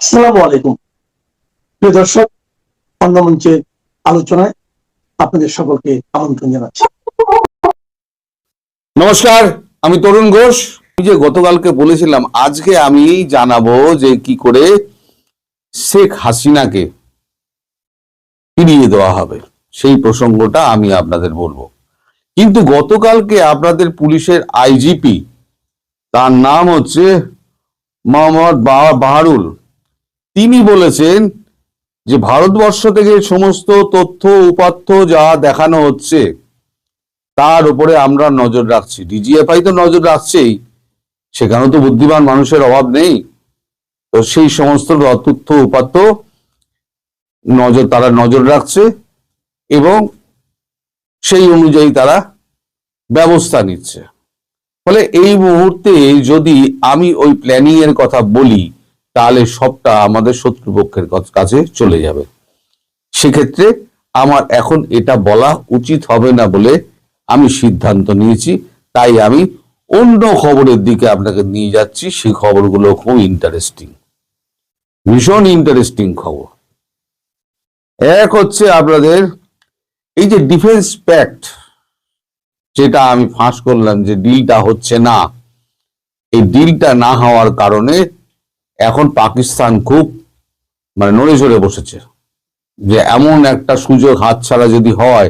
আসসালামু আলাইকুম প্রিয় দর্শক, মঞ্চের আলোচনায় আপনাদের সকলকে আমন্ত্রণ জানাচ্ছি। নমস্কার, আমি তরুণ ঘোষ। যে গতকালকে বলেছিলাম আজকে আমি জানাবো যে কি করে শেখ হাসিনাকে ফিরিয়ে দেওয়া হবে, সেই প্রসঙ্গটা আমি আপনাদের বলবো। কিন্তু গতকালকে আপনাদের পুলিশের আইজিপি, তার নাম হচ্ছে মোহাম্মদ বাহারুল, তিনি বলেছেন যে ভারতবর্ষ থেকে সমস্ত তথ্য উপাত্ত যা দেখানো হচ্ছে তার উপরে আমরা নজর রাখছি। ডিজিএফআই তো নজর রাখছেই, সেখানেও তো বুদ্ধিমান মানুষের অভাব নেই। তো সেই সমস্ত তথ্য উপাত্ত তারা নজর রাখছে এবং সেই অনুযায়ী তারা ব্যবস্থা নিচ্ছে। ফলে এই মুহূর্তে যদি আমি ওই প্ল্যানিং এর কথা বলি তাহলে সবটা আমাদের শত্রুপক্ষের কাছে চলে যাবে। সেক্ষেত্রে আমার এখন এটা বলা উচিত হবে না বলে আমি সিদ্ধান্ত নিয়েছি। তাই আমি অন্য খবরের দিকে আপনাকে নিয়ে যাচ্ছি। সেই খবরগুলো খুব ইন্টারেস্টিং, ভীষণ ইন্টারেস্টিং খবর। এক হচ্ছে আপনাদের এই যে ডিফেন্স প্যাক্ট, যেটা আমি ফাঁস করলাম যে ডিলটা হচ্ছে না, এই ডিলটা না হওয়ার কারণে এখন পাকিস্তান খুব নড়ে চড়ে বসেছে যে এমন একটা সুযোগ হাতছাড়া যদি হয়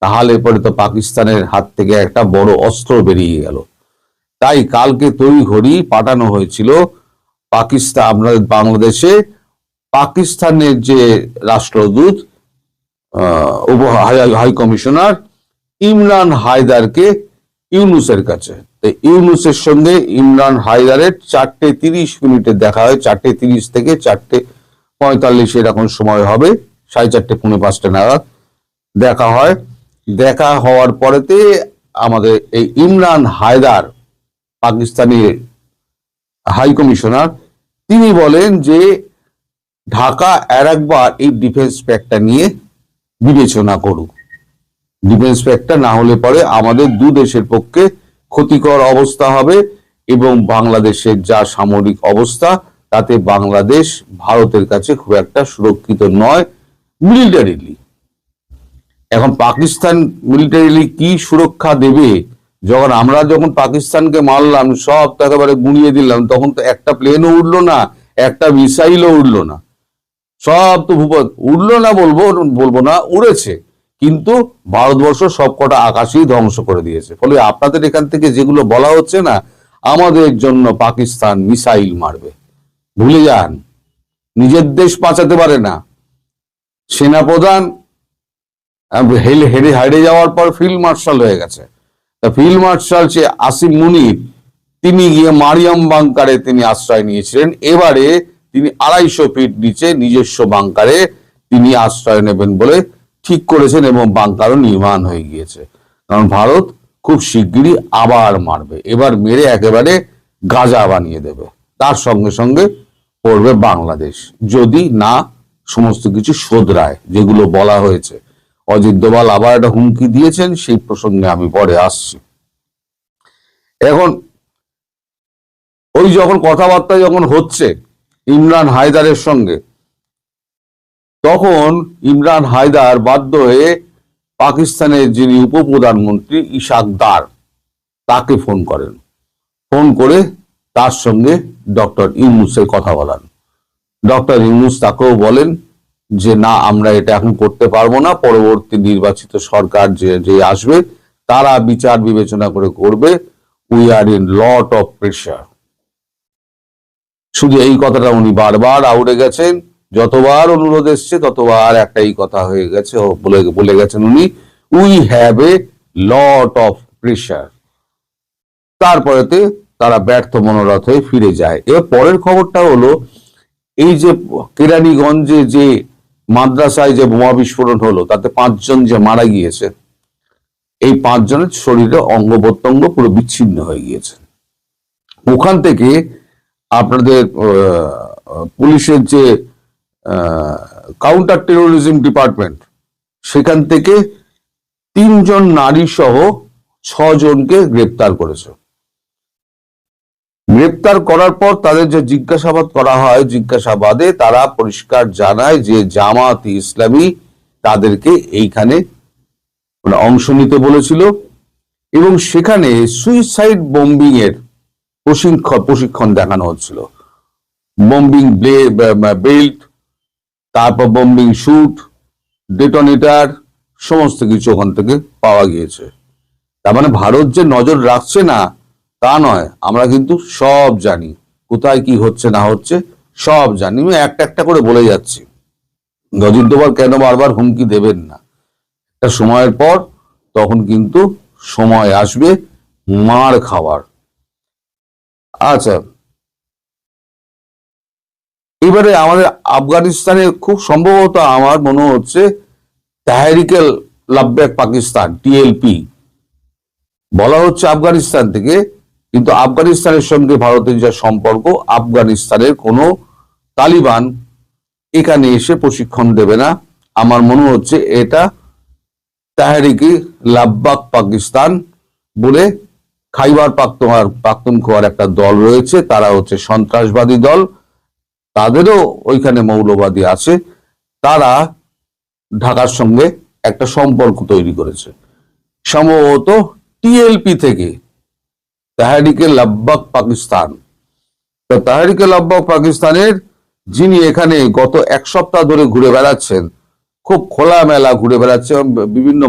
তাহলে পরে তো পাকিস্তানের হাত থেকে একটা বড় অস্ত্র বেরিয়ে গেল। তাই কালকে তড়িঘড়ি পাঠানো হয়েছিল পাকিস্তান, আপনাদের বাংলাদেশে পাকিস্তানের যে রাষ্ট্রদূত হাই কমিশনার ইমরান হায়দারকে ইউনুসের কাছে। ইউনুসের সঙ্গে ইমরান হায়দারের 4:30 দেখা হয়। 4:30 থেকে 4:45 এরকম সময় হবে, 4:30 পৌনে 5টা নাগাদ দেখা হয়। দেখা হওয়ার পরেতে আমাদের এই ইমরান হায়দার, পাকিস্তানি হাই কমিশনার, তিনি বলেন যে ঢাকা আর একবার এই ডিফেন্স প্যাক্টটা নিয়ে বিবেচনা করুক। ডিফেন্স প্যাক্টটা না হলে পরে আমাদের দু দেশের পক্ষে ক্ষতিকর অবস্থা হবে এবং বাংলাদেশের যা সামরিক অবস্থা তাতে বাংলাদেশ ভারতের কাছে খুব একটা সুরক্ষিত নয় মিলিটারিলি। এখন পাকিস্তান মিলিটারিলি কি সুরক্ষা দেবে? যখন পাকিস্তানকে মারলাম, সব তো একেবারে গুঁড়িয়ে দিলাম, তখন তো একটা প্লেনও উঠলো না, একটা মিসাইলও উঠলো না, সব তো উড়লো না বলবো না, উড়েছে, কিন্তু ভারতবর্ষ সবকটা আকাশেই ধ্বংস করে দিয়েছে। ফলে আপনাদের এখান থেকে যেগুলো বলা হচ্ছে না আমাদের জন্য পাকিস্তান মিসাইল মারবে, ভুলে যান। নিজের দেশ বাঁচাতে পারে না। সেনাপ্রধান হেরে যাওয়ার পর ফিল্ড মার্শাল হয়ে গেছে। ফিল্ড মার্শাল সে আসিম মুনির, তিনি গিয়ে মারিয়াম বাংকারে তিনি আশ্রয় নিয়েছিলেন। এবারে তিনি 250 ফিট নিচে নিজস্ব বাংকারে তিনি আশ্রয় নেবেন বলে ঠিক করেছেন এবং বাংকারও নির্মাণ হয়ে গিয়েছে। কারণ ভারত খুব শিগগিরই আবার মারবে, এবার মেরে একেবারে গাজা বানিয়ে দেবে। তার সঙ্গে সঙ্গে পড়বে বাংলাদেশ, যদি না সমস্ত কিছু শোধরায় যেগুলো বলা হয়েছে। অজিত দোভাল আবার একটা হুমকি দিয়েছেন, সেই প্রসঙ্গে আমি পরে আসছি। এখন ওই যখন কথাবার্তা হচ্ছে ইমরান হায়দারের সঙ্গে, তখন ইমরান হায়দার বাধ্য হয়ে পাকিস্তানের যিনি উপপ্রধানমন্ত্রী ইশাক দার, তাকে ফোন করেন। ফোন করে তার সঙ্গে ডক্টর ইউনূসের কথা বলান। ডক্টর ইউনূস তাকেও বলেন যে না, আমরা এটা এখন করতে পারবো না, পরবর্তী নির্বাচিত সরকার যে আসবে তারা বিচার বিবেচনা করে করবে, we are in lot of pressure. শুধু এই কথাটা উনি বারবার আউড়ে গেছেন, যতবার অনুরোধ এসছে ততবার একটাই কথা হয়ে গেছে, বলে গেছেন উনি, we have a lot of pressure. তারপরেতে তারা ব্যর্থ মনোরথ হয়ে ফিরে যায়। এবার পরের খবরটা হলো এই যে কেরানীগঞ্জে যে মাদ্রাসায় যে বোমা বিস্ফোরণ হলো তাতে 5 জন যে মারা গিয়েছে, এই 5 জনের শরীরে অঙ্গ প্রত্যঙ্গ পুরো বিচ্ছিন্ন হয়ে গিয়েছে। ওখান থেকে আপনাদের পুলিশের যে কাউন্টার টেরোরিজম ডিপার্টমেন্ট, সেখান থেকে 3 জন নারী সহ 6 জনকে গ্রেপ্তার করেছে। গ্রেপ্তার করার পর তাদের যে জিজ্ঞাসাবাদ করা হয়, জিজ্ঞাসাবাদে তারা পরিষ্কার জানায় যে জামাত ইসলামী তাদেরকে এইখানে অংশ নিতে বলেছিল এবং সেখানে সুইসাইড বোম্বিং এর প্রশিক্ষণ দেখানো হচ্ছিল। বোম্বিং বেল্ট, তারপর বোম্বিং শুট, ডেটোনেটর, সমস্ত কিছু ওখান থেকে পাওয়া গিয়েছে। তার মানে ভারত যে নজর রাখছে না তা নয়, আমরা কিন্তু সব জানি কোথায় কি হচ্ছে না হচ্ছে, সব জানি। আমি একটা একটা করে বলে যাচ্ছি। অজিত দোভাল কেন বারবার হুমকি দেবেন না, একটা সময়ের পর তখন কিন্তু সময় আসবে মার খাওয়ার। আচ্ছা, এবারে আমাদের আফগানিস্তানে খুব সম্ভবত আমার মনে হচ্ছে তাহরিকে লাব্বাক পাকিস্তান, টিএলপি বলা হচ্ছে আফগানিস্তান থেকে, কিন্তু আফগানিস্তানের সঙ্গে ভারতের যা সম্পর্ক, আফগানিস্তানের কোনো তালিবান এখানে এসে প্রশিক্ষণ দেবে না। আমার মনে হচ্ছে এটা তাহরিকে লাব্বাক পাকিস্তান বলে খাইবার পাখতুনখোয়ার একটা দল রয়েছে, তারা হচ্ছে সন্ত্রাসবাদী দল, তাদেরও ওইখানে মৌলবাদী আছে, তারা ঢাকার সঙ্গে একটা সম্পর্ক তৈরি করেছে। সম্ভবত টিএলপি থেকে তাহরিকে লাব্বাক পাকিস্তান, তো তাহরিকে লাব্বাক পাকিস্তানের যিনি এখানে গত এক সপ্তাহ ধরে ঘুরে বেড়াচ্ছেন, খুব খোলামেলা ঘুরে বেড়াচ্ছেন, বিভিন্ন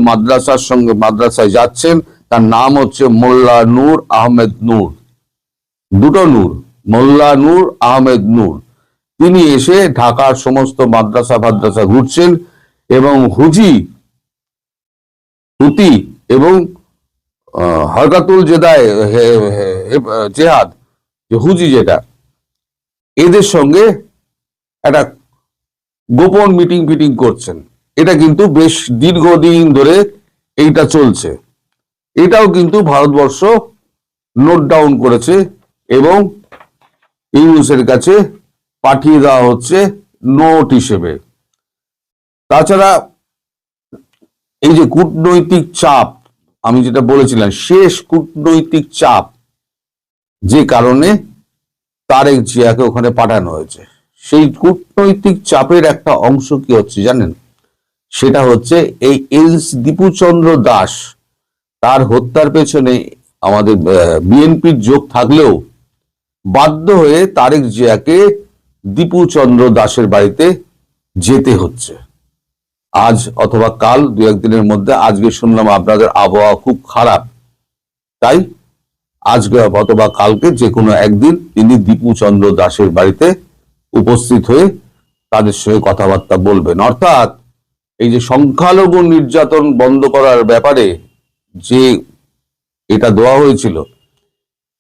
মাদ্রাসায় যাচ্ছেন, তার নাম হচ্ছে মোল্লা নূর আহমেদ নূর, দুটো নূর, মোল্লা নূর আহমেদ নূর। তিনি এসে ঢাকার সমস্ত মাদ্রাসা ঘুরছেন এবং হুতি এবং হরকাতুল জেহাদ, যে হুজি যেটা, এদের সঙ্গে একটা গোপন মিটিং করছেন। এটা কিন্তু বেশ দীর্ঘদিন ধরে এইটা চলছে। এটাও কিন্তু ভারতবর্ষ নোট ডাউন করেছে এবং ইউনূসের কাছে পাঠিয়ে দেওয়া হচ্ছে নোট হিসেবে। তাছাড়া এই যে কূটনৈতিক চাপ, আমি যেটা বলেছিলাম, শেষ কূটনৈতিক চাপ, যে কারণে তারেক জিয়াকে ওখানে পাঠানো হয়েছে, সেই কূটনৈতিক চাপের একটা অংশ কি হচ্ছে জানেন? সেটা হচ্ছে এই দীপুচন্দ্র দাস, তার হত্যার পেছনে আমাদের বিএনপির যোগ থাকলেও বাধ্য হয়ে তারেক জিয়াকে দীপুচন্দ্র দাসের বাড়িতে যেতে হচ্ছে আজ অথবা কাল, দু একদিনের মধ্যে। আজকে শুনলাম আপনাদের আবহাওয়া খুব খারাপ, তাই আজকে অথবা কালকে যে কোনো একদিন তিনি দীপুচন্দ্র দাসের বাড়িতে উপস্থিত হয়ে তাদের সঙ্গে কথাবার্তা বলবেন। অর্থাৎ এই যে সংখ্যালঘু নির্যাতন বন্ধ করার ব্যাপারে যে এটা দেওয়া হয়েছিল,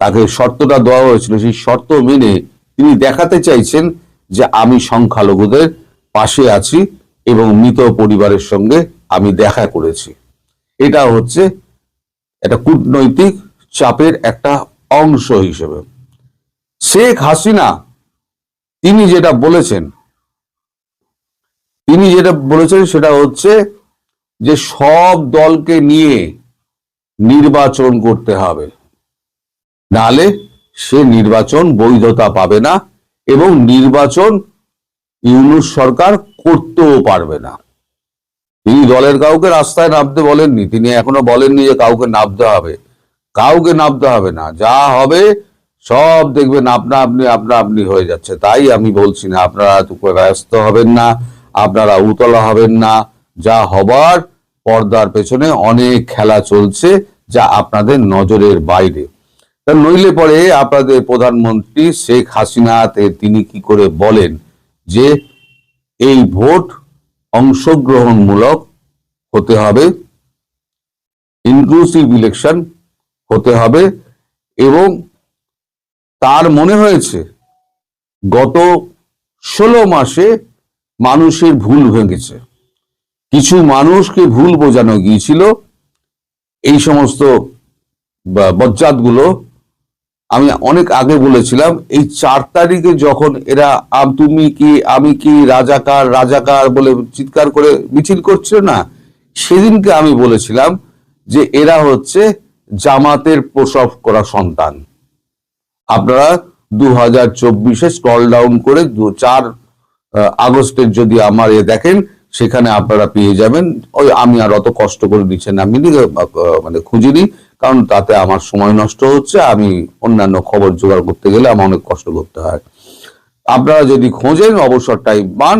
তাকে শর্তটা দেওয়া হয়েছিল, সেই শর্ত মেনে তিনি দেখাতে চাইছেন যে আমি সংখ্যালঘুদের পাশে আছি এবং মৃত পরিবারের সঙ্গে আমি দেখা করেছি। এটা হচ্ছে একটা কূটনৈতিক চাপের একটা অংশ হিসেবে। শেখ হাসিনা তিনি যেটা বলেছেন সেটা হচ্ছে যে সব দলকে নিয়ে নির্বাচন করতে হবে, নাহলে সে নির্বাচন বৈধতা পাবে না এবং নির্বাচন ইউনূস সরকার করতেও পারবে না। তিনি দলের কাউকে রাস্তায় নামতে বলেননি, তিনি এখনো বলেননি যে কাউকে নামতে হবে না, যা হবে সব দেখবেন আপনা আপনি হয়ে যাচ্ছে। তাই আমি বলছি না আপনারা ব্যস্ত হবেন না, আপনারা উতলা হবেন না, যা হবার পর্দার পেছনে অনেক খেলা চলছে যা আপনাদের নজরের বাইরে। তা নইলে পরে আপনাদের প্রধানমন্ত্রী শেখ হাসিনা তিনি কি করে বলেন যে এই ভোট অংশগ্রহণমূলক হতে হবে, ইনক্লুসিভ ইলেকশন হতে হবে, এবং তার মনে হয়েছে গত 16 মাসে মানুষের ভুল ভেঙেছে, কিছু মানুষকে ভুল বোঝানো গিয়েছিল। এই সমস্ত বজ্জাতগুলো আমি অনেক আগে বলেছিলাম, এই 4 তারিখে যখন এরা তুমি কি আমি কি রাজাকার বলে চিৎকার করে মিছিল করছিল না, সেদিনকে আমি বলেছিলাম যে এরা হচ্ছে জামাতের প্রসব করা সন্তান। আপনারা 2024 স্ক্রল ডাউন করে 4 আগস্টের যদি আমার দেখেন, সেখানে আপনারা পেয়ে যাবেন। ওই আমি আর অত কষ্ট করে দিচ্ছেন আমি মানে খুঁজিনি, কারণ তাতে আমার সময় নষ্ট হচ্ছে। আমি অন্যান্য খবর জোগাড় করতে গেলে আমার অনেক কষ্ট করতে হয়। আপনারা যদি খোঁজেন, অবসর টাইম পান,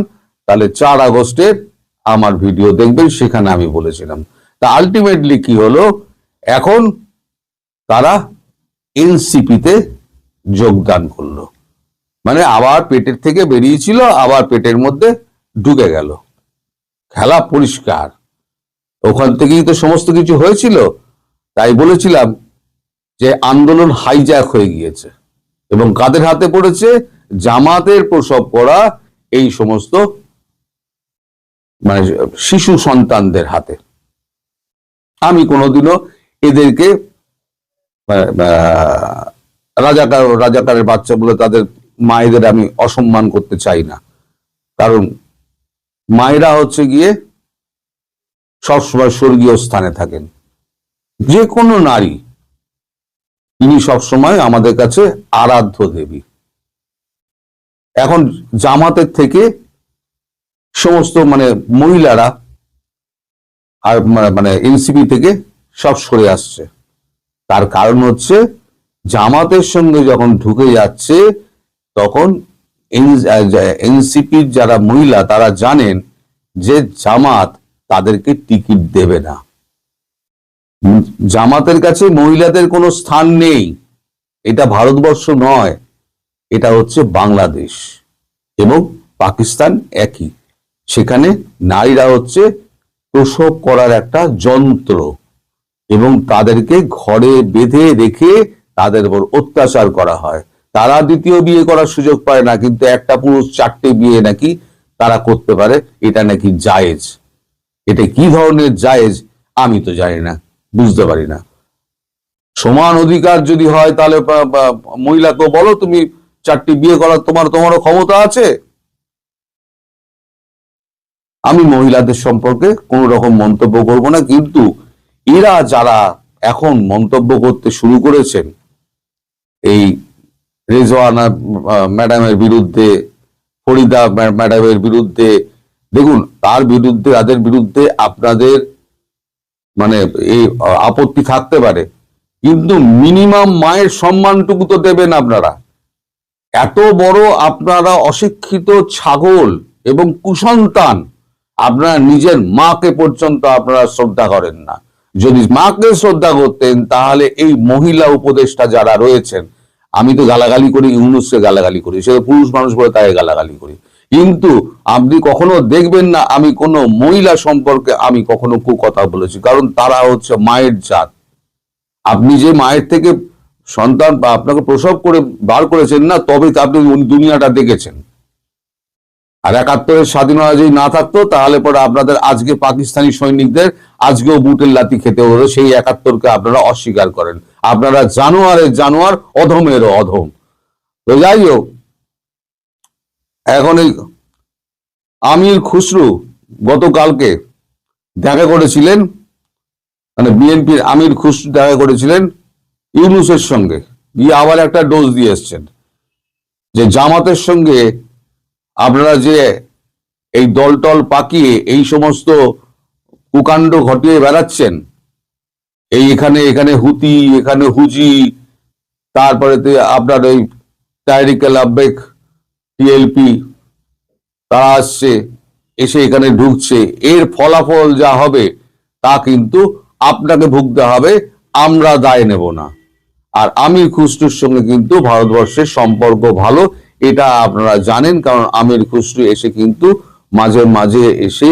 তাহলে 4 আগস্টের আমার ভিডিও দেখবেন, সেখানে আমি বলেছিলাম। তা আলটিমেটলি কি হলো, এখন তারা এনসিপিতে যোগদান করলো। মানে আবার পেটের থেকে বেরিয়েছিল, আবার পেটের মধ্যে ঢুকে গেল। খেলা পরিষ্কার, ওখান থেকেই তো সমস্ত কিছু হয়েছিল। তাই বলেছিলাম যে আন্দোলন হাইজ্যাক হয়ে গিয়েছে, এবং কাদের হাতে পড়েছে? জামাতের প্রসব করা এই সমস্ত মানে শিশু সন্তানদের হাতে। আমি কোনোদিনও এদেরকে রাজাকারের বাচ্চা বলে তাদের মায়েদের আমি অসম্মান করতে চাই না, কারণ মায়েরা হচ্ছে গিয়ে সবসময় স্বর্গীয় স্থানে থাকেন। যে কোনো নারী, তিনি সবসময় আমাদের কাছে আরাধ্য দেবী। এখন জামাতের থেকে সমস্ত মানে মহিলারা আর মানে এনসিপি থেকে সব সরে আসছে। তার কারণ হচ্ছে জামাতের সঙ্গে যখন ঢুকে যাচ্ছে, তখন এনসিপির যারা মহিলা তারা জানেন যে জামাত তাদেরকে টিকিট দেবে না। জামাতের কাছে মহিলাদের কোনো স্থান নেই। এটা ভারতবর্ষ নয়, এটা হচ্ছে বাংলাদেশ এবং পাকিস্তান একই। সেখানে নারীরা হচ্ছে প্রসব করার একটা যন্ত্র, এবং তাদেরকে ঘরে বেঁধে রেখে তাদের উপর অত্যাচার করা হয়। তারা দ্বিতীয় বিয়ে করার সুযোগ পায় না, কিন্তু একটা পুরুষ 4টে বিয়ে নাকি তারা করতে পারে। এটা নাকি জায়েজ। এটা কি ধরনের জায়েজ আমি তো জানি না, বুঝতে পারি না। সমান অধিকার যদি হয়, তাহলে মহিলাকে বলো তুমি 4টে বিয়ে করার তোমারও ক্ষমতা আছে। আমি মহিলাদের সম্পর্কে কোন রকম মন্তব্য করব না, কিন্তু এরা যারা এখন মন্তব্য করতে শুরু করেছেন এই রেজওয়ানা ম্যাডামের বিরুদ্ধে, ফরিদা ম্যাডামের বিরুদ্ধে, দেখুন তার বিরুদ্ধে, তাদের বিরুদ্ধে আপনাদের মানে এই আপত্তি থাকতে পারে, কিন্তু মিনিমাম মায়ের সম্মানটুকু তো দেবেন আপনারা। এত বড় আপনারা অশিক্ষিত ছাগল এবং কুসন্তান, আপনারা নিজের মাকে পর্যন্ত আপনারা শ্রদ্ধা করেন না। যদি মাকে শ্রদ্ধা করতেন, তাহলে এই মহিলা উপদেষ্টা যারা রয়েছেন, আমি তো গালাগালি করি, ইউনূসকে গালাগালি করি, সে পুরুষ মানুষ বলে তাই গালাগালি করি, কিন্তু আপনি কখনো দেখবেন না আমি কোনো মহিলা সম্পর্কে আমি কখনো কথা বলেছি, কারণ তারা হচ্ছে মায়ের জাত। আপনি যে মায়ের থেকে সন্তান বা আপনাকে প্রসব করে বার করেছেন না, তবে আপনি দুনিয়াটা দেখেছেন। আর 71-এর স্বাধীনতা যদি না থাকতো, তাহলে পরে আপনাদের আজকে পাকিস্তানি সৈনিকদের আজকেও বুটের লাথি খেতে হতো। সেই 71-কে আপনারা অস্বীকার করেন। আপনারা জানোয়ারের জানোয়ার, অধমেরও অধম। তো যাই হোক, এখন এই আমির খুসরু গতকালকে দেখা করেছিলেন, মানে বিএনপির আমির খুসরু দেখা করেছিলেন ইউনূসের সঙ্গে, গিয়ে আবার একটা ডোজ দিয়ে এসছেন যে জামাতের সঙ্গে আপনারা যে এই দলটল পাকিয়ে এই সমস্ত কুকাণ্ড ঘটিয়ে বেড়াচ্ছেন, এই এখানে হুতি, এখানে হুজি, তারপরে আপনার ওই তাহরিকে লাব্বেক টিএলপি, তারা আসছে, এসে এখানে ঢুকছে, এর ফলাফল যা হবে তা কিন্তু আপনাকে ভুগতে হবে, আমরা দায় নেব না। আর আমির খুসরুর সঙ্গে কিন্তু ভারতবর্ষের সম্পর্ক ভালো, এটা আপনারা জানেন, কারণ আমির খুসরু এসে কিন্তু মাঝে মাঝে এসে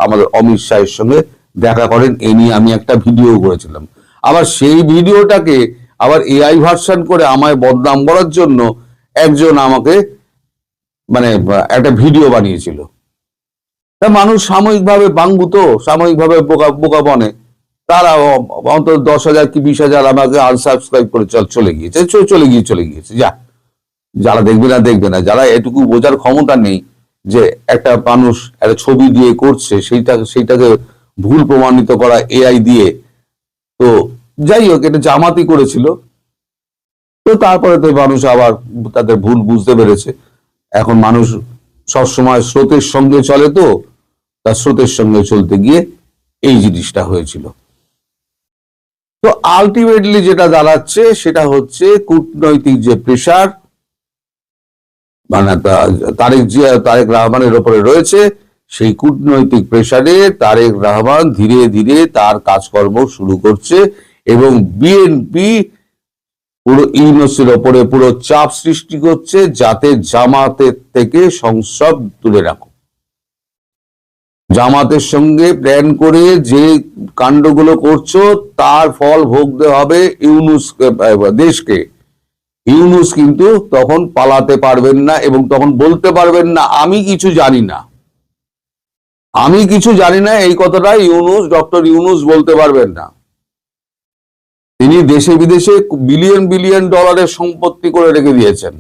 আমাদের অমিত শাহের সঙ্গে দেখা করেন। এ নিয়ে আমি একটা ভিডিও করেছিলাম। আবার সেই ভিডিওটাকে আবার এআই ভার্সন করে আমায় বদনাম করার জন্য একজন আমাকে মানে একটা ভিডিও বানিয়েছিল। তা মানুষ সাময়িকভাবে বাঙ্গুত, সাময়িকভাবে বোকা বনে, তারা অন্তত 10,000 কি 20,000 আমাকে আনসাবস্ক্রাইব করে চলে গিয়েছে। যারা দেখবে না, যারা এটুকু বোঝার ক্ষমতা নেই যে একটা মানুষ একটা ছবি দিয়ে করছে, সেইটাকে ভুল প্রমাণিত করা এআই দিয়ে। তো যাই হোক, এটা জামাতি করেছিল। তো তারপরে তো মানুষ আবার তাদের ভুল বুঝতে পেরেছে। এখন মানুষ সবসময় স্রোতের সঙ্গে চলে, তো তার স্রোতের সঙ্গে চলতে গিয়ে এই জিনিসটা হয়েছিল। তো আলটিমেটলি যেটা দাঁড়াচ্ছে সেটা হচ্ছে কূটনৈতিক যে প্রেশার মানে তারেক রহমানের ওপরে রয়েছে, সেই কূটনৈতিক প্রেসারে তারেক রহমান ধীরে ধীরে তার কাজকর্ম শুরু করছে এবং বিএনপি পুরো ইউনূসের ওপরে পুরো চাপ সৃষ্টি করছে যাতে জামাতের থেকে সংসদ তুলে রাখো। জামাতের সঙ্গে প্ল্যান করে যে কাণ্ডগুলো করছো তার ফল ভোগতে হবে দেশকে। ইউনূস কিন্তু তখন পালাতে পারবেন না এবং তখন বলতে পারবেন না আমি কিছু জানি না, আমি কিছু জানি না। এই কথাটা ডক্টর ইউনূস বলতে পারবেন না। তিনি দেশে বিদেশে বিলিয়ন বিলিয়ন ডলারের সম্পত্তি করে রেখে দিয়েছেন।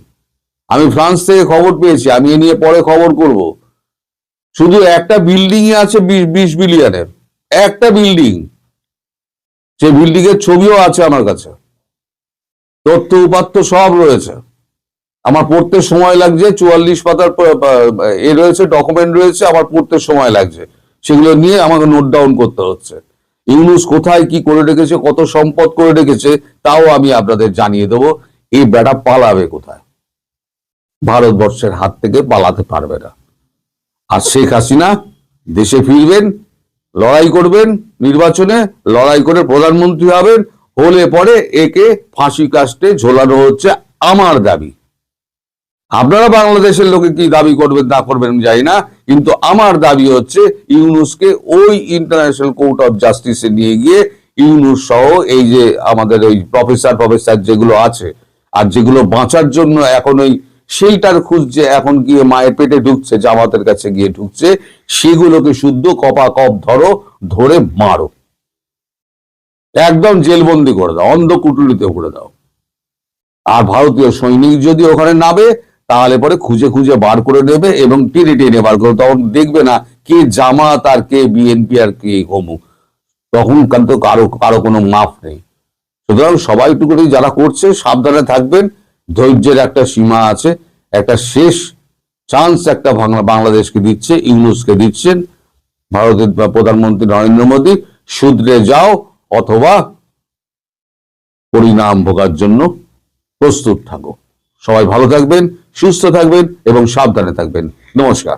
আমি ফ্রান্স থেকে খবর পেয়েছি, আমি এ নিয়ে পরে খবর করব। শুধু একটা বিল্ডিং আছে 20 বিলিয়নের, একটা বিল্ডিং। সে বিল্ডিং এর ছবিও আছে আমার কাছে, তথ্য উপাত্ত সব রয়েছে। আমার পড়তে সময় লাগছে, 44 পাতার রয়েছে, ডকুমেন্ট রয়েছে, আমার পড়তে সময় লাগছে। সেগুলো নিয়ে আমাকে নোট ডাউন করতে হচ্ছে। ইউনূস কোথায় কি করে রেখেছে, কত সম্পদ করে রেখেছে, তাও আমি আপনাদের জানিয়ে দেবো। এই বেটা পালাবে কোথায়? ভারতবর্ষের হাত থেকে পালাতে পারবে না। আর শেখ হাসিনা দেশে ফিরবেন, লড়াই করবেন, নির্বাচনে লড়াই করে প্রধানমন্ত্রী হবেন, হলে পরে একে ফাঁসি কাস্টে ঝোলানো হচ্ছে আমার দাবি। আপনারা বাংলাদেশের লোকে কি দাবি করবেন না করবেন জানি না, কিন্তু আমার দাবি হচ্ছে ইউনূসকে ওই ইন্টারন্যাশনাল কোর্ট অফ জাস্টিসে নিয়ে গিয়ে ইউনূস সহ এই যে আমাদের ওই প্রফেসর যেগুলো আছে আর যেগুলো বাঁচার জন্য এখন ওই সেইটার খুঁজছে, এখন গিয়ে মায়ের পেটে ঢুকছে, জামাতের কাছে গিয়ে ঢুকছে, সেগুলোকে শুদ্ধ কপাকপ ধরে মারো, একদম জেলবন্দি করে দাও, অন্ধকুটুরিতে করে দাও। আর ভারতীয় সৈনিক যদি ওখানে নামে তাহলে পরে খুঁজে খুঁজে বার করে নেবে এবং টেনে টেনে বার করে, তখন দেখবে না কে জামাত আর কে বিএনপি আর কে অমুক, তখন কিন্তু কারো কোনো মাফ নেই। সুতরাং সবাই একটু করে যারা করছে সাবধানে থাকবেন। ধৈর্যের একটা সীমা আছে, একটা শেষ চান্স একটা বাংলাদেশকে দিচ্ছে, ইউনূসকে দিচ্ছেন ভারতের প্রধানমন্ত্রী নরেন্দ্র মোদী। শুধরে যাও অথবা পরিণাম ভোগার জন্য প্রস্তুত থাকো। সবাই ভালো থাকবেন, সুস্থ থাকবেন এবং সাবধানে থাকবেন। নমস্কার।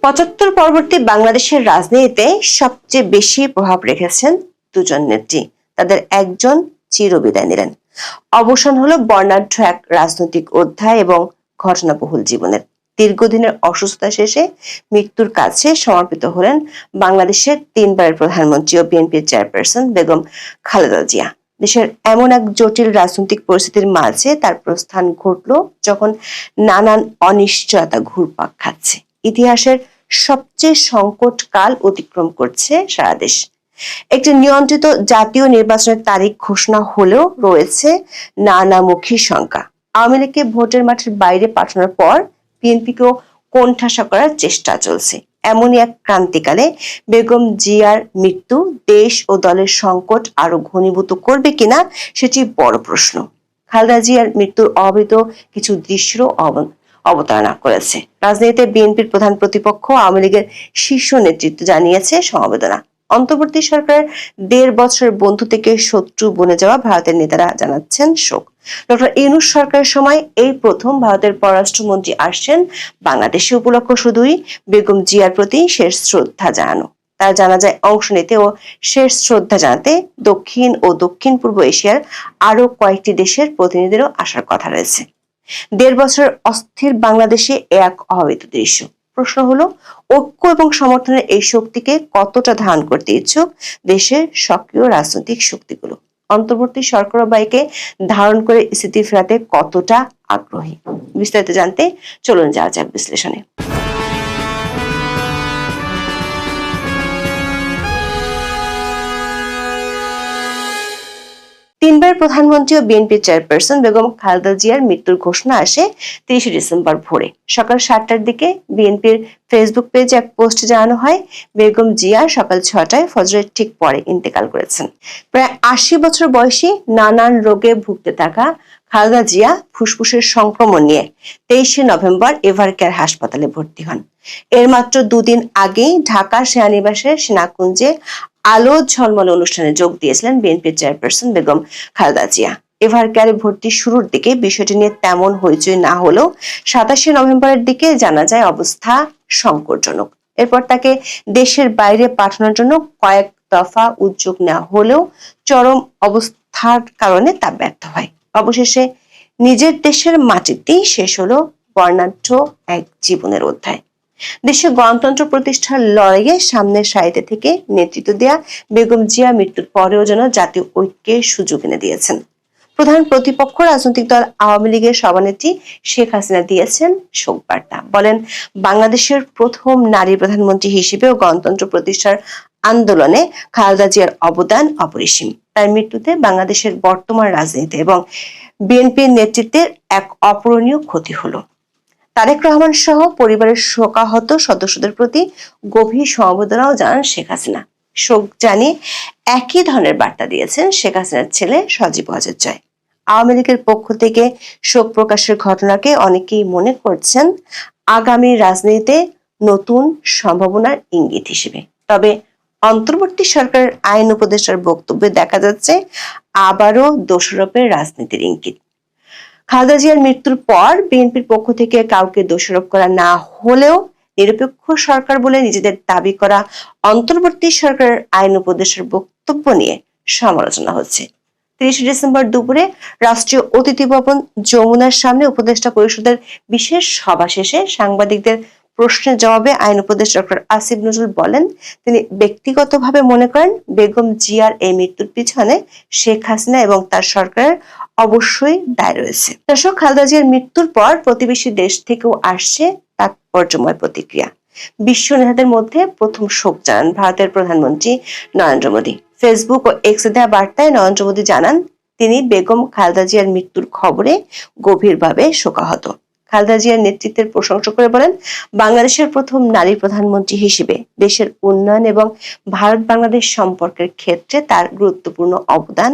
৭৫ পরবর্তী বাংলাদেশের রাজনীতিতে সবচেয়ে বেশি প্রভাব রেখেছেন দুজন নেত্রী। তাদের একজন চিরবিদায় নিলেন। অবসান হলো বর্ণাঢ্য এক রাজনৈতিক অধ্যায় এবং ঘটনাবহুল জীবনের। দীর্ঘদিনের অসুস্থতা শেষে মৃত্যুর কাছে সমর্পিত হলেন বাংলাদেশের 3 বারের প্রধানমন্ত্রী ও বিএনপির চেয়ারপারসন বেগম খালেদা জিয়া। দেশের এমন এক জটিল রাজনৈতিক পরিস্থিতির মাঝে তার প্রস্থান ঘটল যখন নানান অনিশ্চয়তা ঘুরপাক খাচ্ছে। ইতিহাসের সবচেয়ে সংকট কাল অতিক্রম করছে সারা দেশ। একটি নিয়ন্ত্রিত জাতীয় নির্বাচনের তারিখ ঘোষণা হলেও রয়েছে নানামুখী শঙ্কা। আওয়ামী লীগকে ভোটের মাঠের বাইরে পাঠানোর পর বিএনপিকেও কোণঠাসা করার চেষ্টা চলছে। এমনই এক ক্রান্তিকালে বেগম জিয়ার মৃত্যু দেশ ও দলের সংকট আরো ঘনীভূত করবে কিনা সেটি বড় প্রশ্ন। খালেদা জিয়ার মৃত্যুর অবহিত কিছু দৃশ্য অবতারণা করেছে। রাজনীতিতে বিএনপির প্রধান প্রতিপক্ষ আওয়ামী লীগের শীর্ষ নেতৃত্ব জানিয়েছে সমবেদনা। অন্তর্বর্তী সরকারের 1.5 বছরের বন্ধু থেকে শত্রু বনে যাওয়া ভারতের নেতারা জানাচ্ছেন শোক। ডক্টর ইউনূস সরকারের সময় এই প্রথম ভারতের পররাষ্ট্রমন্ত্রী আসছেন বাংলাদেশে। উপলক্ষ শুধুই বেগম জিয়ার প্রতি শেষ শ্রদ্ধা জানানো। তার জানাজায় অংশ নিতে ও শেষ শ্রদ্ধা জানাতে দক্ষিণ ও দক্ষিণ পূর্ব এশিয়ার আরো কয়েকটি দেশের প্রতিনিধিরও আসার কথা রয়েছে। 1.5 বছরের অস্থির বাংলাদেশে এক অভাবিত দৃশ্য। প্রশ্ন হলো, ঐক্য এবং সমর্থনের এই শক্তিকে কতটা ধারণ করতে ইচ্ছুক দেশের সক্রিয় রাজনৈতিক শক্তিগুলো? অন্তর্বর্তী সরকার বাইকে ধারণ করে স্থিতি ফেরাতে কতটা আগ্রহী? বিস্তারিত জানতে চলুন যাওয়া যাক বিশ্লেষণে। 3 বার প্রধানমন্ত্রী ও বিএনপি চেয়ারপারসন বেগম খালেদা জিয়ার মৃত্যুর ঘোষণা আসে 30 ডিসেম্বর ভোরে। সকাল 7টার দিকে বিএনপির ফেসবুক পেজে এক পোস্টে জানানো হয়, বেগম জিয়া সকাল 6টায় ফজরের ঠিক পরে ইন্তেকাল করেছেন। প্রায় 80 বছর বয়সী, নানান রোগে ভুগতে থাকা খালেদা জিয়া ফুসফুসের সংক্রমণ নিয়ে 23শে নভেম্বর এভারকেয়ার হাসপাতালে ভর্তি হন। এর মাত্র দুদিন আগেই ঢাকার সেনানিবাসের সেনাকুঞ্জে আলো ঝলমল অনুষ্ঠানে যোগ দিয়েছিলেন বিএনপির চেয়ারপারসন বেগম খালেদা জিয়া। এভারকেয়ারে ভর্তি শুরুর দিকে বিষয়টি নিয়ে তেমন হইচই না হলেও 27শে নভেম্বরের দিকে জানা যায় অবস্থা সংকটজনক। এরপর তাকে দেশের বাইরে পাঠানোর জন্য কয়েক দফা উদ্যোগ নেওয়া হলেও চরম অবস্থার কারণে তা ব্যর্থ হয়। অবশেষে নিজের দেশের মাটিতেই শেষ হলো বর্ণাঢ্য এক জীবনের অধ্যায়। দেশে গণতন্ত্র প্রতিষ্ঠার লড়াইয়ে সামনের সারিতে থেকে নেতৃত্ব দেয়া বেগম জিয়া মৃত্যুর পরেও যেন জাতীয় ঐক্যের সুযোগ এনে দিয়েছেন। প্রধান প্রতিপক্ষ রাজনৈতিক দল আওয়ামী লীগের সভানেত্রী শেখ হাসিনা দিয়েছেন শোক বার্তা। বলেন, বাংলাদেশের প্রথম নারী প্রধানমন্ত্রী হিসেবেও গণতন্ত্র প্রতিষ্ঠার আন্দোলনে খালেদা জিয়ার অবদান অপরিসীম। তার মৃত্যুতে বাংলাদেশের বর্তমান রাজনীতি এবং বিএনপির নেতৃত্বের এক অপূরণীয় ক্ষতি হলো। তারেক রহমান সহ পরিবারের শোকাহত সদস্যদের প্রতি গভীর সমবেদনাও জানান শেখ হাসিনা। শোক জানিয়ে একই ধরনের বার্তা দিয়েছেন শেখ হাসিনার ছেলে সজীব ওয়াজেদ জয়। আওয়ামী লীগের পক্ষ থেকে শোক প্রকাশের ঘটনাকে অনেকেই মনে করছেন আগামী রাজনীতিতে নতুন সম্ভাবনার ইঙ্গিত হিসেবে। তবে অন্তর্বর্তী সরকারের আইন উপদেষ্টার বক্তব্যে দেখা যাচ্ছে আবারও দোষারোপের রাজনীতির ইঙ্গিত। খালেদা জিয়ার মৃত্যুর পর বিএনপির পক্ষ থেকে কাউকে দোষারোপ করা না হলেও নিরপেক্ষ সরকার বলে নিজেদের দাবি করা অন্তর্বর্তী সরকারের আইন উপদেষ্টার বক্তব্য নিয়ে সমালোচনা হচ্ছে। 30 ডিসেম্বর দুপুরে রাষ্ট্রীয় অতিথি ভবন যমুনার সামনে উপদেষ্টা পরিষদের বিশেষ সভা শেষে সাংবাদিকদের প্রশ্নের জবাবে আইন উপদেষ্টা ডক্টর আসিফ নজরুল বলেন, তিনি ব্যক্তিগতভাবে মনে করেন বেগম জিয়ার এই মৃত্যুর পিছনে শেখ হাসিনা এবং তার সরকারের অবশ্যই দায় রয়েছে। দর্শক, খালেদা জিয়ার মৃত্যুর পর প্রতিবেশী দেশ থেকেও আসছে তাৎপর্যময় প্রতিক্রিয়া। বিশ্ব নেতাদের মধ্যে প্রথম শোক জানান ভারতের প্রধানমন্ত্রী নরেন্দ্র মোদী। ফেসবুক ও এক্সে দেওয়া বার্তায় নরেন্দ্র মোদী জানান, তিনি বেগম খালেদা জিয়ার মৃত্যুর খবরে গভীরভাবে শোকাহত। খালেদা জিয়ার নেতৃত্বের প্রশংসা করে বলেন, বাংলাদেশের প্রথম নারী প্রধানমন্ত্রী হিসেবে দেশের উন্নয়ন এবং ভারত বাংলাদেশ সম্পর্কের ক্ষেত্রে তার গুরুত্বপূর্ণ অবদান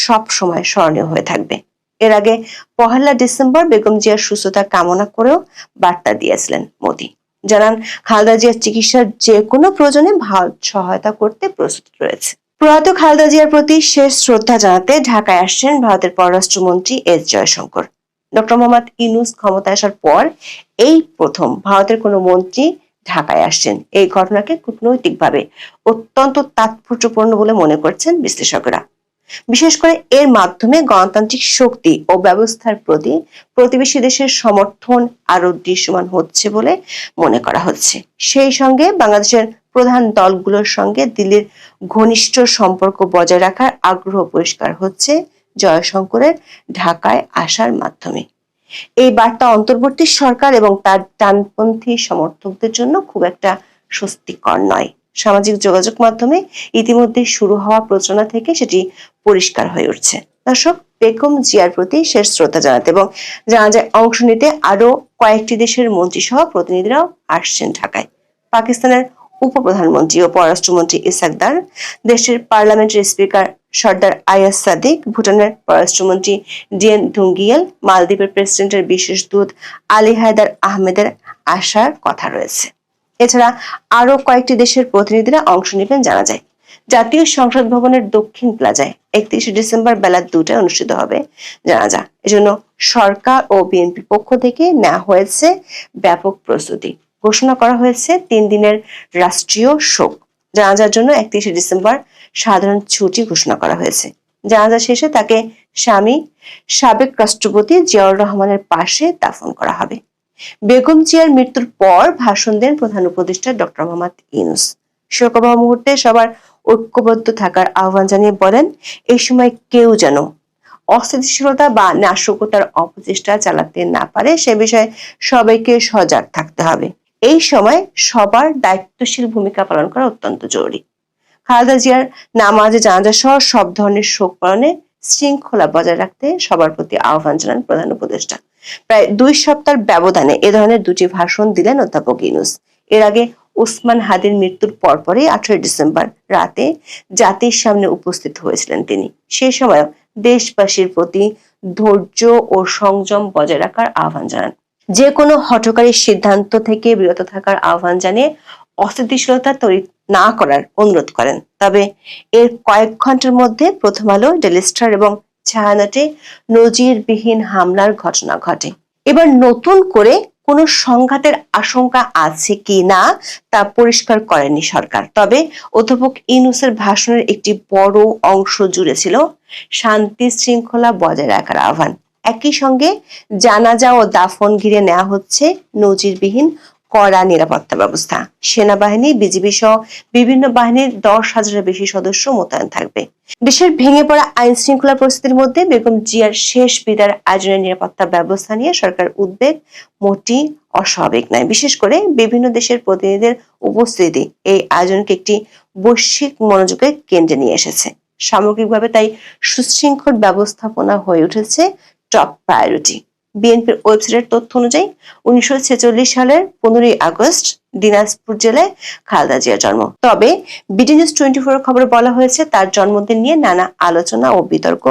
সব সময় স্মরণীয় হয়ে থাকবে। এর আগে 1 ডিসেম্বর বেগম জিয়ার সুস্থতা কামনা করেও বার্তা দিয়েছিলেন মোদী। জানান, খালেদা জিয়ার চিকিৎসার যে কোনো প্রয়োজনে ভারত সহায়তা করতে প্রস্তুত রয়েছে। প্রয়াত খালেদা জিয়ার প্রতি শেষ শ্রদ্ধা জানাতে ঢাকায় আসছেন ভারতের পররাষ্ট্রমন্ত্রী এস জয়শঙ্কর। ডক্টর মোহাম্মদ ইউনূস ক্ষমতায় আসার পর এই প্রথম ভারতের কোনো মন্ত্রী ঢাকায় আসছেন। এই ঘটনাকে কূটনৈতিকভাবে অত্যন্ত তাৎপর্যপূর্ণ বলে মনে করছেন বিশ্লেষকরা। বিশেষ করে এর মাধ্যমে গণতান্ত্রিক শক্তি ও ব্যবস্থার প্রতি প্রতিবেশী দেশের সমর্থন আরো দৃশ্যমান হচ্ছে বলে মনে করা হচ্ছে। সেই সঙ্গে বাংলাদেশের প্রধান দলগুলোর সঙ্গে দিল্লির ঘনিষ্ঠ সম্পর্ক বজায় রাখার আগ্রহ পরিষ্কার হচ্ছে জয়শঙ্করের ঢাকায় আসার মাধ্যমে। এই বার্তা অন্তর্বর্তী সরকার এবং তার ডানপন্থী সমর্থকদের জন্য খুব একটা স্বস্তিকর নয়। সামাজিক যোগাযোগ মাধ্যমে ইতিমধ্যে শুরু হওয়া প্রচারণা থেকে সেটি পরিষ্কার হয়ে উঠছে। দর্শক, বেগম জিয়ার প্রতি শেষ শ্রদ্ধা জানাতে এবং জানা যায় অংশ নিতে আরো কয়েকটি দেশের মন্ত্রী সহ প্রতিনিধিরাও আসছেন ঢাকায়। পাকিস্তানের উপপ্রধানমন্ত্রী ও পররাষ্ট্রমন্ত্রী ইসাক দার, দেশের পার্লামেন্টের স্পিকার সর্দার আয়াজ সাদিক, ভুটানের পররাষ্ট্রমন্ত্রী ডিএন ধুঙ্গিয়েল, মালদ্বীপের প্রেসিডেন্টের বিশেষ দূত আলী হায়দার আহমেদের আসার কথা রয়েছে। এছাড়া আরো কয়েকটি দেশের প্রতিনিধিরা অংশ নেবেন জানা যায়। জাতীয় সংসদ ভবনের দক্ষিণ প্লাজায় 31 ডিসেম্বর বেলা 2টায় অনুষ্ঠিত হবে জানাজা। এজন্য সরকার ও বিএনপি পক্ষ থেকে নেওয়া হয়েছে ব্যাপক প্রস্তুতি। ঘোষণা করা হয়েছে 3 দিনের রাষ্ট্রীয় শোক। জানাজার জন্য 31 ডিসেম্বর সাধারণ ছুটি ঘোষণা করা হয়েছে। জানাজা শেষে তাকে স্বামী সাবেক রাষ্ট্রপতি জিয়াউর রহমানের পাশে দাফন করা হবে। বেগম জিয়ার মৃত্যুর পর ভাষণ দেন প্রধান উপদেষ্টা ডক্টর মোহাম্মদ ইউনূস। শোকবহ মুহূর্তে সবার ঐক্যবদ্ধ থাকার আহ্বান জানিয়ে বলেন, এই সময় কেউ যেন অস্থিতিশীলতা বা নাশকতার অপচেষ্টা চালাতে না পারে সে বিষয়ে সবাইকে সজাগ থাকতে হবে। এই সময় সবার দায়িত্বশীল ভূমিকা পালন করা অত্যন্ত জরুরি। খালেদা জিয়ার নামাজে জানাজা সহ সব ধরনের শোক পালনে শৃঙ্খলা বজায় রাখতে সবার প্রতি আহ্বান জানান প্রধান উপদেষ্টা। প্রায় 2 সপ্তাহের ব্যবধানে এ ধরনের 2টি ভাষণ দিলেন অধ্যাপক ইউনূস। এর আগে ওসমান হাদির মৃত্যুর পরপরই 18 ডিসেম্বর রাতে জাতির সামনে উপস্থিত হয়েছিলেন তিনি। সেই সময় দেশবাসীর প্রতি ধৈর্য ও সংযম বজায় রাখার আহ্বান জানান। যে কোনো হঠকারী সিদ্ধান্ত থেকে বিরত থাকার আহ্বান জানিয়ে অস্থিতিশীলতা তৈরি না করার অনুরোধ করেন। তবে এর কয়েক ঘন্টার মধ্যে প্রথম আলো, ডেইলি স্টার এবং ছায়ানটে নজিরবিহীন হামলার ঘটনা ঘটে। এবার নতুন করে কোনো সংঘাতের আশঙ্কা আছে কি না তা পরিষ্কার করেনি সরকার। তবে অধ্যাপক ইউনূসের ভাষণের একটি বড় অংশ জুড়ে ছিল শান্তি শৃঙ্খলা বজায় রাখার আহ্বান। একই সঙ্গে জানাজা ও দাফন ঘিরে নেওয়া হচ্ছে নজিরবিহীন কড়া নিরাপত্তা ব্যবস্থা। সেনাবাহিনী, বিজিবি সহ বিভিন্ন বাহিনীর 10,000-এর বেশি সদস্য মোতায়েন থাকবে। দেশের ভেঙে পড়া আইন শৃঙ্খলা পরিস্থিতির মধ্যে বেগম জিয়ার শেষ বিদায়ের আয়োজনের নিরাপত্তা ব্যবস্থা নিয়ে সরকার উদ্বেগ মোটেই অস্বাভাবিক নয়। বিশেষ করে বিভিন্ন দেশের প্রতিনিধিদের উপস্থিতি এই আয়োজনকে একটি বৈশ্বিক মনোযোগের কেন্দ্রে নিয়ে এসেছে। সামগ্রিকভাবে তাই সুশৃঙ্খল ব্যবস্থাপনা হয়ে উঠেছে টপ প্রায়োরিটি। বিএনপির ওয়েবসাইটের তথ্য অনুযায়ী 1946 সালের 15ই আগস্ট দিনাজপুর জেলায় খালেদা জিয়ার জন্ম। তবে বিডি নিউজ 24 খবরে বলা হয়েছে তার জন্মদিন নিয়ে নানা আলোচনা ও বিতর্ক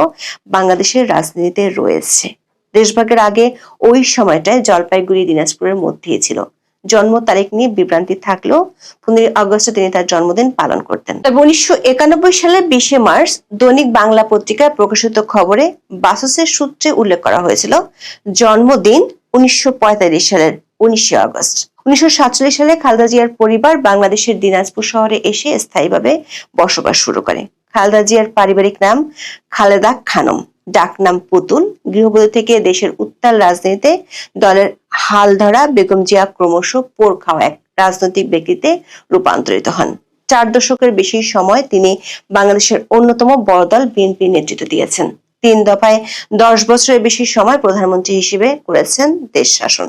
বাংলাদেশের রাজনীতিতে রয়েছে। দেশভাগের আগে ওই সময়টায় জলপাইগুড়ি দিনাজপুরের মধ্যেই ছিল। জন্ম তারিখ নিয়ে বিভ্রান্তি থাকলেও 15 আগস্টে তিনি তার জন্মদিন পালন করতেন। তবে 1991 সালের 20 মার্চ দৈনিক বাংলা পত্রিকায় প্রকাশিত খবরে বাসসের সূত্রে উল্লেখ করা হয়েছিল জন্মদিন 1945 সালের 19 আগস্ট। 1947 সালে খালেদা জিয়ার পরিবার বাংলাদেশের দিনাজপুর শহরে এসে স্থায়ীভাবে বসবাস শুরু করে। খালেদা জিয়ার পারিবারিক নাম খালেদা খানম, ডাকনাম পুতুল। গৃহবধূ থেকে দেশের উত্তাল রাজনীতিতে দলের হাল ধরা বেগম জিয়া ক্রমশ পোড় খাওয়া এক রাজনৈতিক ব্যক্তিতে রূপান্তরিত হন। 4 দশকের বেশি সময় তিনি বাংলাদেশের অন্যতম বড় দল বিএনপির নেতৃত্ব দিয়েছেন। 3 দফায় 10 বছরের বেশি সময় প্রধানমন্ত্রী হিসেবে করেছেন দেশ শাসন।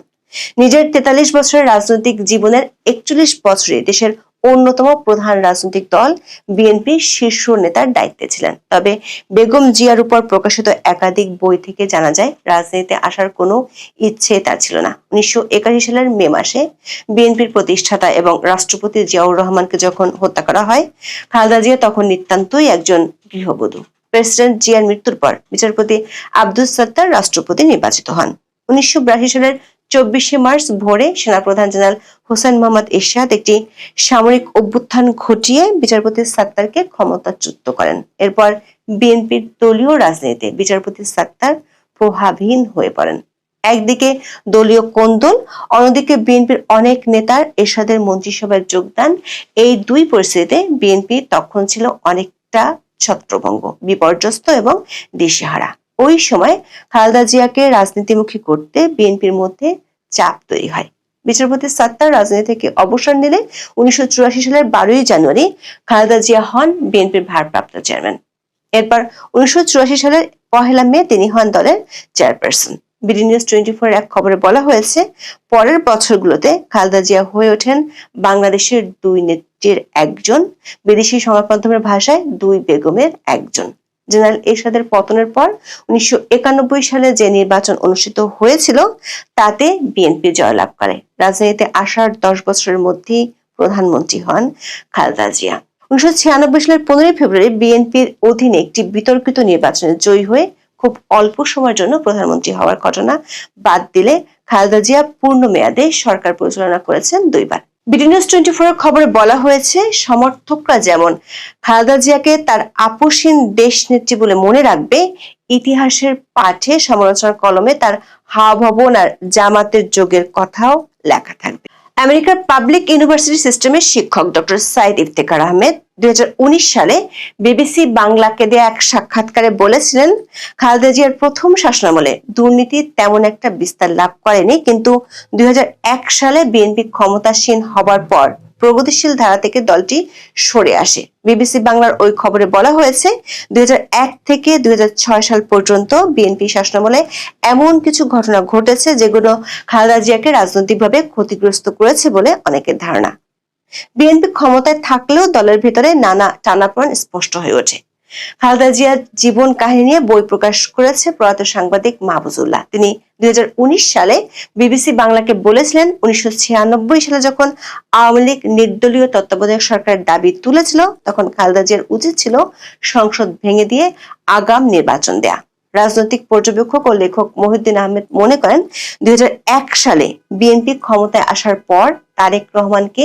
নিজের 43 বছরের রাজনৈতিক জীবনের 41 বছরে দেশের অন্যতম প্রধান রাজনৈতিক দল বিএনপির শীর্ষ নেতার দায়িত্বে ছিলেন। তবে বেগম জিয়ার উপর প্রকাশিত একাধিক বই থেকে জানা যায় রাজনীতিতে আসার কোনো ইচ্ছে তার ছিল না। 1981 সালের মে মাসে বিএনপির প্রতিষ্ঠাতা এবং রাষ্ট্রপতি জিয়াউর রহমানকে যখন হত্যা করা হয়, খালেদা জিয়া তখন নিতান্তই একজন গৃহবধূ। প্রেসিডেন্ট জিয়ার মৃত্যুর পর বিচারপতি আব্দুস সাত্তার রাষ্ট্রপতি নির্বাচিত হন। 1982 সালের 24 মার্চ ভোরে সেনাপ্রধান জেনারেল হোসেন মোহাম্মদ এরশাদ একটি সামরিক অভ্যুত্থান ঘটিয়ে বিচারপতি সাত্তারকে ক্ষমতাচ্যুত করেন। এরপর বিএনপির দলীয় রাজনীতিতে বিচারপতি সাত্তার প্রভাবহীন হয়ে পড়েন। একদিকে দলীয় কোন্দল, অন্যদিকে বিএনপির অনেক নেতার এরশাদের মন্ত্রিসভায় যোগদান। এই দুই পরিস্থিতিতে বিএনপি তখন ছিল অনেকটা ছত্রভঙ্গ, বিপর্যস্ত এবং দিশেহারা। ওই সময় খালেদা জিয়াকে রাজনীতিমুখী করতে বিএনপির মধ্যে চাপ তৈরি হয়। বিচারপতি সাত্তার রাজনীতি থেকে অবসর নিলে 1984 সালের 12ই জানুয়ারি খালেদা জিয়া হন বিএনপির ভারপ্রাপ্ত চেয়ারম্যান। এরপর 1984 সালের 1 মে তিনি হন দলের চেয়ারপারসন। বিডি নিউজ 24 এক খবরে বলা হয়েছে পরের বছরগুলোতে খালেদা জিয়া হয়ে ওঠেন বাংলাদেশের 2 নেত্রীর একজন, বিদেশি সংবাদ মাধ্যমের ভাষায় 2 বেগমের একজন। জেনারেল এরশাদের পতনের পর 1991 সালে যে নির্বাচন অনুষ্ঠিত হয়েছিল তাতে বিএনপি জয়লাভ করে। রাজনীতিতে আসার 10 বছরের মধ্যেই প্রধানমন্ত্রী হন খালেদা জিয়া। 1996 সালের 15 ফেব্রুয়ারি বিএনপির অধীনে একটি বিতর্কিত নির্বাচনে জয়ী হয়ে খুব অল্প সময়ের জন্য প্রধানমন্ত্রী হওয়ার ঘটনা বাদ দিলে খালেদা জিয়া পূর্ণ মেয়াদে সরকার পরিচালনা করেছেন 2 বার। বিডি নিউজ 24 খবরে বলা হয়েছে সমর্থকরা যেমন খালেদা জিয়াকে তার আপোষহীন দেশ নেত্রী বলে মনে রাখবে, ইতিহাসের পাঠে সমালোচনার কলমে তার হাবভাব আর জামাতের যোগের কথাও লেখা থাকবে। আমেরিকার পাবলিক ইউনিভার্সিটি সিস্টেমের শিক্ষক ডক্টর সাইদ ইফতেখার আহমেদ 2019 সালে বিবিসি বাংলাকে দেয়া এক সাক্ষাৎকারে বলেছিলেন খালেদা জিয়ার প্রথম শাসনামলে দুর্নীতি তেমন একটা বিস্তার লাভ করেনি, কিন্তু 2001 সালে বিএনপি ক্ষমতাসীন হবার পর প্রগতিশীল ধারা থেকে দলটি সরে আসে। বিবিসি বাংলার ওই খবরে বলা হয়েছে 2001 থেকে 2006 সাল পর্যন্ত বিএনপি শাসনামলে এমন কিছু ঘটনা ঘটেছে যেগুলো খালেদা জিয়াকে রাজনৈতিকভাবে ক্ষতিগ্রস্ত করেছে বলে অনেকের ধারণা। বিএনপি ক্ষমতায় থাকলেও দলের ভিতরে নানা টানাপোড়েন স্পষ্ট হয়ে ওঠে। খালেদা জিয়ার জীবন কাহিনী নিয়ে বই প্রকাশ করেছে প্রয়াত সাংবাদিক মাহফুজুল্লাহ। তিনি 2019 সালে বিবিসি বাংলাকে বলেছিলেন 1996 সালে যখন আওয়ামী লীগ নির্দলীয় তত্ত্বাবধায়ক সরকারের দাবি তুলেছিল তখন খালেদা জিয়ার উচিত ছিল সংসদ ভেঙে দিয়ে আগাম নির্বাচন দেয়া। রাজনৈতিক পর্যবেক্ষক ও লেখক মহিউদ্দিন আহমেদ মনে করেন 2001 সালে বিএনপি ক্ষমতায় আসার পর তারেক রহমানকে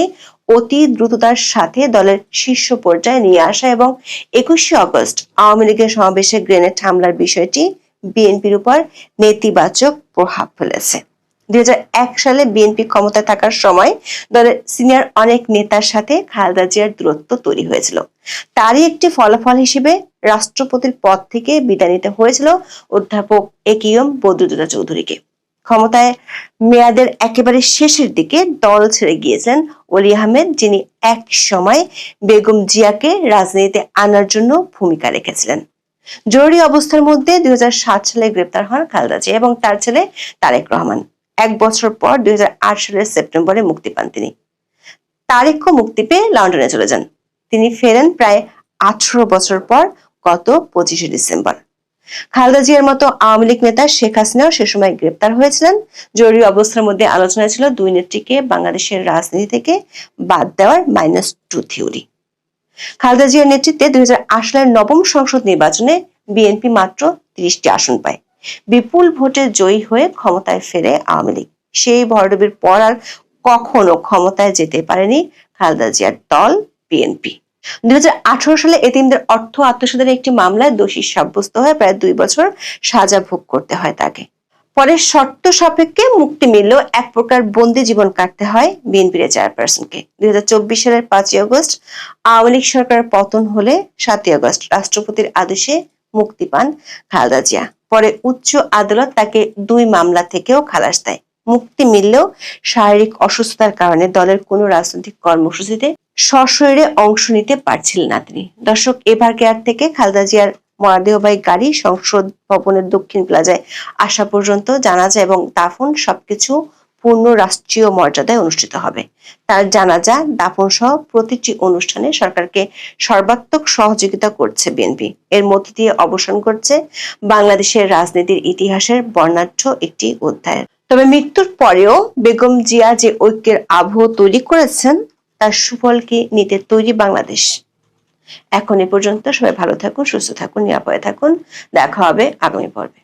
অতি দ্রুততার সাথে দলের শীর্ষ পর্যায়ে নিয়ে আসা এবং 21শে আগস্ট আওয়ামী লীগের সমাবেশে গ্রেনেড হামলার বিষয়টি বিএনপির উপর নেতিবাচক প্রভাব ফেলেছে। 2001 সালে বিএনপি ক্ষমতায় থাকার সময় দলের সিনিয়র অনেক নেতার সাথে খালেদা জিয়ার দূরত্ব তৈরি হয়েছিল। তারই একটি ফলাফল হিসেবে রাষ্ট্রপতির পদ থেকে বিদায় নিতে হয়েছিল অধ্যাপক একিউএম বদরুদ্দোজা চৌধুরীকে। ক্ষমতায় মেয়াদের একেবারে শেষের দিকে দল ছেড়ে গিয়েছেন ওলি আহমেদ, যিনি এক সময় বেগম জিয়াকে রাজনীতিতে আনার জন্য ভূমিকা রেখেছিলেন। জরুরি অবস্থার মধ্যে 2007 সালে গ্রেপ্তার হন খালেদা জিয়া এবং তার ছেলে তারেক রহমান। 1 বছর পর 2008 সালের সেপ্টেম্বরে মুক্তি পান তিনি। তারেকও মুক্তি পেয়ে লন্ডনে চলে যান। তিনি ফেরেন প্রায় 18 বছর পর গত 25শে ডিসেম্বর। খালেদা জিয়ার মতো আওয়ামী লীগ নেতা শেখ হাসিনাও সে সময় গ্রেপ্তার হয়েছিলেন। জরুরি অবস্থার মধ্যে আলোচনা ছিল দুই নেত্রীকে বাংলাদেশের রাজনীতি থেকে বাদ দেওয়ার -2 থিওরি। খালেদা জিয়ার নেতৃত্বে 2008 সালের নবম সংসদ নির্বাচনে বিএনপি মাত্র 30টি আসন পায়। বিপুল ভোটে জয়ী হয়ে ক্ষমতায় ফেরে আওয়ামী লীগ। সেই ভরাডুবির পর আর কখনো ক্ষমতায় যেতে পারেনি খালেদা জিয়ার দল বিএনপি। 2018 সালে এতিমদের অর্থ আত্মসাতের একটি মামলায় দোষী সাব্যস্ত হয়ে প্রায় 2 বছর সাজা ভোগ করতে হয় তাকে। পরে শর্ত সাপেক্ষে মুক্তি মিললেও এক প্রকার বন্দি জীবন কাটতে হয় বিএনপির চেয়ারপারসনকে। 2024 সালের 5ই আগস্ট আওয়ামী লীগ সরকারের পতন হলে 7ই আগস্ট রাষ্ট্রপতির আদেশে মুক্তি পান খালেদা জিয়া। পরে উচ্চ আদালত তাকে 2 মামলা থেকেও খালাস দেয়। মুক্তি মিললেও শারীরিক অসুস্থতার কারণে দলের কোনো রাজনৈতিক কর্মসূচিতে সশরীরে অংশ নিতে পারছিলেন না তিনি। দর্শক, এভার কেয়ার থেকে খালেদা জিয়ার মরদেহবাহী গাড়ি সংসদ ভবনের দক্ষিণ প্লাজায় আসা পর্যন্ত জানাজা এবং দাফন সবকিছু পূর্ণ রাষ্ট্রীয় মর্যাদায় অনুষ্ঠিত হবে। তার জানাজা, দাফন সহ প্রতিটি অনুষ্ঠানে সরকারকে সর্বাত্মক সহযোগিতা করছে বিএনপি। এর মধ্য দিয়ে অবসান করছে বাংলাদেশের রাজনীতির ইতিহাসের বর্ণাঢ্য একটি অধ্যায়। তবে মৃত্যুর পরেও বেগম জিয়া যে ঐক্যের আবহ তৈরি করেছেন তার সুফল কি নিতে তৈরি বাংলাদেশ? এখন এ পর্যন্ত। সবাই ভালো থাকুন, সুস্থ থাকুন, নিরাপদে থাকুন। দেখা হবে আগামী পর্বে।